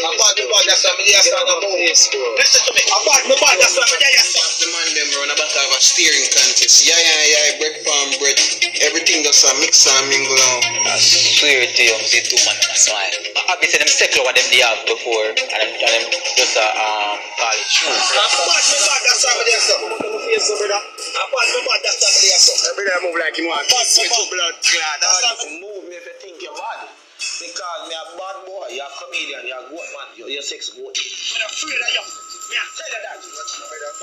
that's what me say. Listen to me. About me bad, that's what me say. The man them run about to have a steering contest. Yeah, bread farm bread. Everything just a mix and mingle now. I swear to you, see two man and a smile. I be say them second what them they have before, and them just call it true. About me bad, that's what me say. About me bad, that's what me say. Everybody move like him want. About me bad. Blood clot. That's Move me if you think you're bad. Because me a bad boy, you're a comedian, you're a goat man, you're sex goat. I'm afraid of you. Me I tell you that. I'm afraid of you.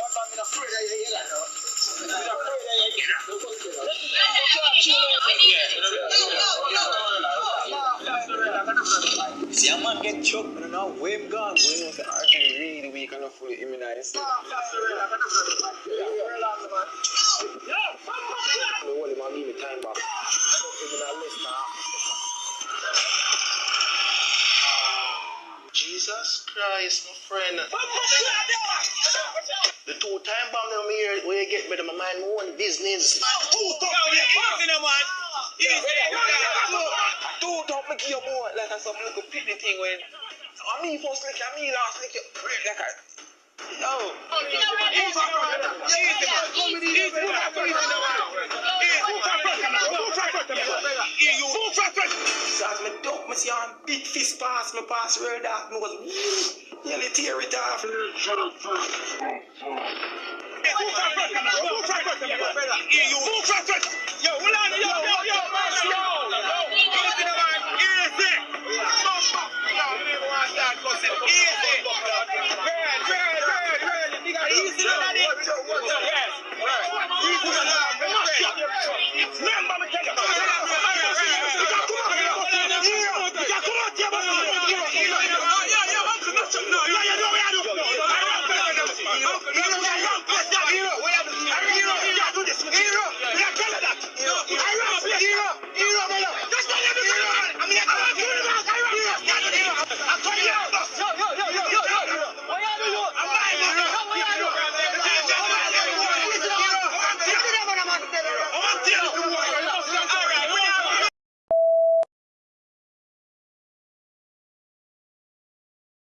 See a man get choked and now wave gone. We know that actually really weak and not fully immunized. The whole man give me time back. Jesus Christ, my friend. The 2-time bomb them here, where you get me to my mind, my own business. 2-time, Two top me give you more like a some little pitty thing when me first lick you, me last lick you. Like a yo. So as me duck, me see a big fist pass, me pass where that me was nearly tear it off.